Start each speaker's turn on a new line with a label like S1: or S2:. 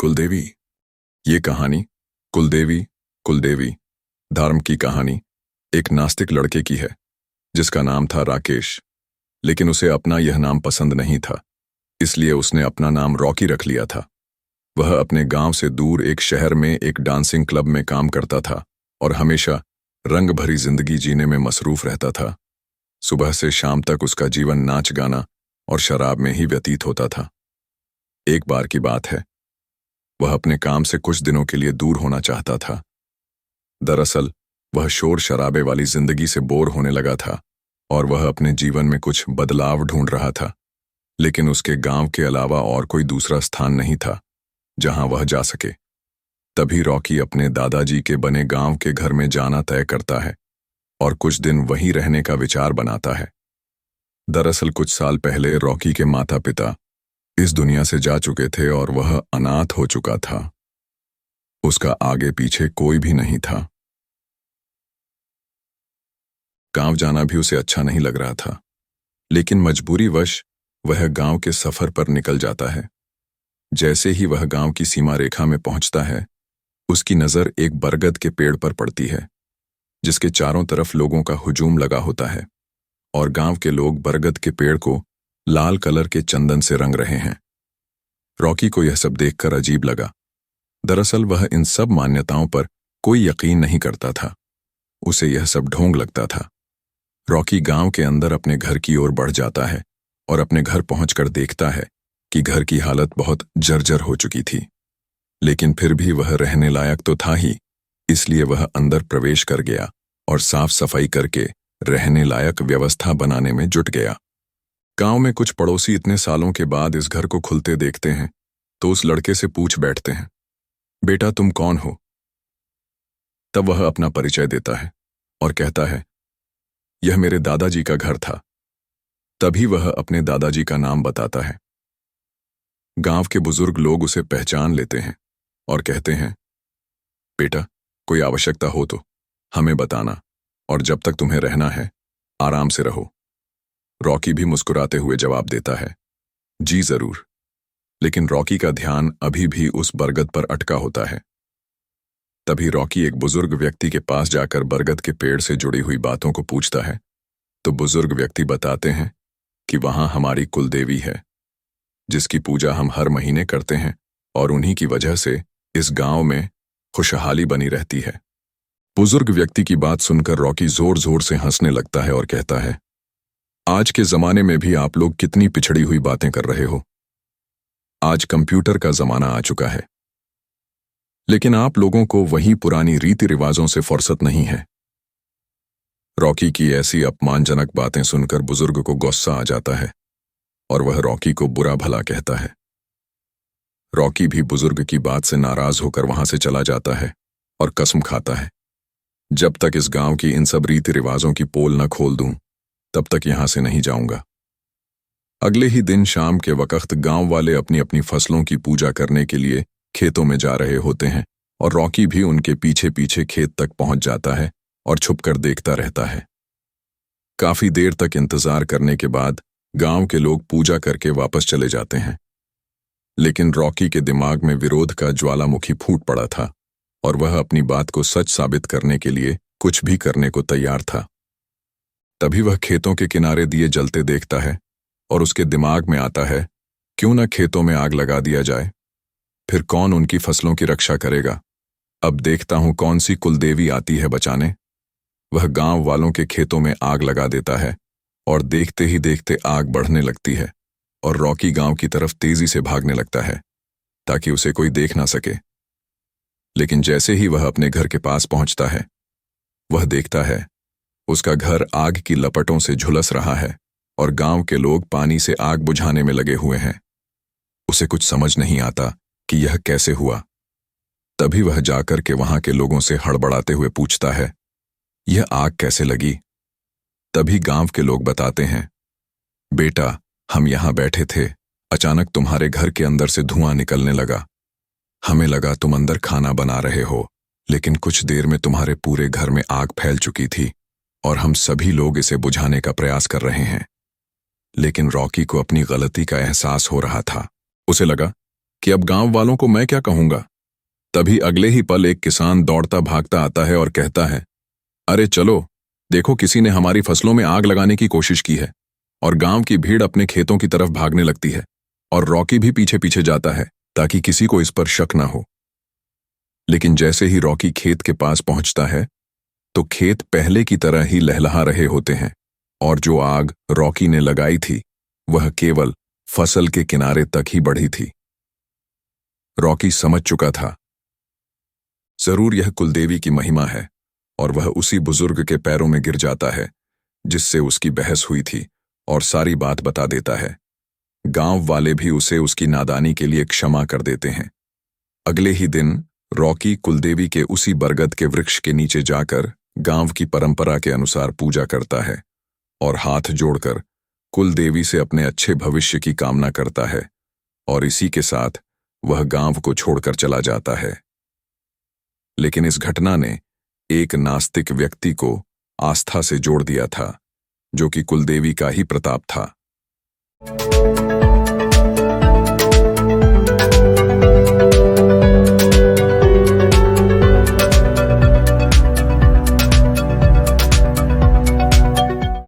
S1: कुलदेवी। ये कहानी कुलदेवी कुलदेवी धर्म की कहानी एक नास्तिक लड़के की है जिसका नाम था राकेश। लेकिन उसे अपना यह नाम पसंद नहीं था, इसलिए उसने अपना नाम रॉकी रख लिया था। वह अपने गांव से दूर एक शहर में एक डांसिंग क्लब में काम करता था और हमेशा रंग भरी जिंदगी जीने में मसरूफ रहता था। सुबह से शाम तक उसका जीवन नाच गाना और शराब में ही व्यतीत होता था। एक बार की बात है, वह अपने काम से कुछ दिनों के लिए दूर होना चाहता था। दरअसल वह शोर शराबे वाली जिंदगी से बोर होने लगा था और वह अपने जीवन में कुछ बदलाव ढूंढ रहा था। लेकिन उसके गांव के अलावा और कोई दूसरा स्थान नहीं था जहां वह जा सके। तभी रॉकी अपने दादाजी के बने गांव के घर में जाना तय करता है और कुछ दिन वहीं रहने का विचार बनाता है। दरअसल कुछ साल पहले रॉकी के माता पिता इस दुनिया से जा चुके थे और वह अनाथ हो चुका था। उसका आगे पीछे कोई भी नहीं था। गांव जाना भी उसे अच्छा नहीं लग रहा था, लेकिन मजबूरीवश वह गांव के सफर पर निकल जाता है। जैसे ही वह गांव की सीमा रेखा में पहुंचता है, उसकी नजर एक बरगद के पेड़ पर पड़ती है जिसके चारों तरफ लोगों का हुजूम लगा होता है और गांव के लोग बरगद के पेड़ को लाल कलर के चंदन से रंग रहे हैं। रॉकी को यह सब देखकर अजीब लगा। दरअसल वह इन सब मान्यताओं पर कोई यकीन नहीं करता था, उसे यह सब ढोंग लगता था। रॉकी गांव के अंदर अपने घर की ओर बढ़ जाता है और अपने घर पहुंचकर देखता है कि घर की हालत बहुत जर्जर हो चुकी थी। लेकिन फिर भी वह रहने लायक तो था ही, इसलिए वह अंदर प्रवेश कर गया और साफ सफाई करके रहने लायक व्यवस्था बनाने में जुट गया। गांव में कुछ पड़ोसी इतने सालों के बाद इस घर को खुलते देखते हैं तो उस लड़के से पूछ बैठते हैं, बेटा तुम कौन हो? तब वह अपना परिचय देता है और कहता है, यह मेरे दादाजी का घर था। तभी वह अपने दादाजी का नाम बताता है। गांव के बुजुर्ग लोग उसे पहचान लेते हैं और कहते हैं, बेटा कोई आवश्यकता हो तो हमें बताना और जब तक तुम्हें रहना है आराम से रहो। रॉकी भी मुस्कुराते हुए जवाब देता है, जी जरूर। लेकिन रॉकी का ध्यान अभी भी उस बरगद पर अटका होता है। तभी रॉकी एक बुजुर्ग व्यक्ति के पास जाकर बरगद के पेड़ से जुड़ी हुई बातों को पूछता है तो बुजुर्ग व्यक्ति बताते हैं कि वहां हमारी कुलदेवी है जिसकी पूजा हम हर महीने करते हैं और उन्हीं की वजह से इस गांव में खुशहाली बनी रहती है। बुजुर्ग व्यक्ति की बात सुनकर रॉकी जोर जोर से हंसने लगता है और कहता है, आज के जमाने में भी आप लोग कितनी पिछड़ी हुई बातें कर रहे हो। आज कंप्यूटर का जमाना आ चुका है, लेकिन आप लोगों को वही पुरानी रीति रिवाजों से फुर्सत नहीं है। रॉकी की ऐसी अपमानजनक बातें सुनकर बुजुर्ग को गुस्सा आ जाता है और वह रॉकी को बुरा भला कहता है। रॉकी भी बुजुर्ग की बात से नाराज होकर वहां से चला जाता है और कसम खाता है, जब तक इस गांव की इन सब रीति रिवाजों की पोल न खोल दूं तब तक यहां से नहीं जाऊंगा। अगले ही दिन शाम के वक्त गांव वाले अपनी अपनी फसलों की पूजा करने के लिए खेतों में जा रहे होते हैं और रॉकी भी उनके पीछे पीछे खेत तक पहुंच जाता है और छुपकर देखता रहता है। काफी देर तक इंतजार करने के बाद गांव के लोग पूजा करके वापस चले जाते हैं। लेकिन रॉकी के दिमाग में विरोध का ज्वालामुखी फूट पड़ा था और वह अपनी बात को सच साबित करने के लिए कुछ भी करने को तैयार था। तभी वह खेतों के किनारे दिए जलते देखता है और उसके दिमाग में आता है, क्यों न खेतों में आग लगा दिया जाए, फिर कौन उनकी फसलों की रक्षा करेगा। अब देखता हूं कौन सी कुलदेवी आती है बचाने। वह गांव वालों के खेतों में आग लगा देता है और देखते ही देखते आग बढ़ने लगती है और रॉकी गांव की तरफ तेजी से भागने लगता है ताकि उसे कोई देख ना सके। लेकिन जैसे ही वह अपने घर के पास पहुंचता है, वह देखता है उसका घर आग की लपटों से झुलस रहा है और गांव के लोग पानी से आग बुझाने में लगे हुए हैं। उसे कुछ समझ नहीं आता कि यह कैसे हुआ। तभी वह जाकर के वहां के लोगों से हड़बड़ाते हुए पूछता है, यह आग कैसे लगी? तभी गांव के लोग बताते हैं, बेटा हम यहां बैठे थे, अचानक तुम्हारे घर के अंदर से धुआं निकलने लगा। हमें लगा तुम अंदर खाना बना रहे हो, लेकिन कुछ देर में तुम्हारे पूरे घर में आग फैल चुकी थी और हम सभी लोग इसे बुझाने का प्रयास कर रहे हैं। लेकिन रॉकी को अपनी गलती का एहसास हो रहा था। उसे लगा कि अब गांव वालों को मैं क्या कहूंगा। तभी अगले ही पल एक किसान दौड़ता भागता आता है और कहता है, अरे चलो, देखो किसी ने हमारी फसलों में आग लगाने की कोशिश की है। और गांव की भीड़ अपने खेतों की तरफ भागने लगती है और रॉकी भी पीछे पीछे जाता है ताकि किसी को इस पर शक ना हो। लेकिन जैसे ही रॉकी खेत के पास पहुंचता है तो खेत पहले की तरह ही लहलहा रहे होते हैं और जो आग रॉकी ने लगाई थी वह केवल फसल के किनारे तक ही बढ़ी थी। रॉकी समझ चुका था, जरूर यह कुलदेवी की महिमा है, और वह उसी बुजुर्ग के पैरों में गिर जाता है जिससे उसकी बहस हुई थी और सारी बात बता देता है। गांव वाले भी उसे उसकी नादानी के लिए क्षमा कर देते हैं। अगले ही दिन रॉकी कुलदेवी के उसी बरगद के वृक्ष के नीचे जाकर गांव की परंपरा के अनुसार पूजा करता है और हाथ जोड़कर कुलदेवी से अपने अच्छे भविष्य की कामना करता है, और इसी के साथ वह गांव को छोड़कर चला जाता है। लेकिन इस घटना ने एक नास्तिक व्यक्ति को आस्था से जोड़ दिया था, जो कि कुलदेवी का ही प्रताप था।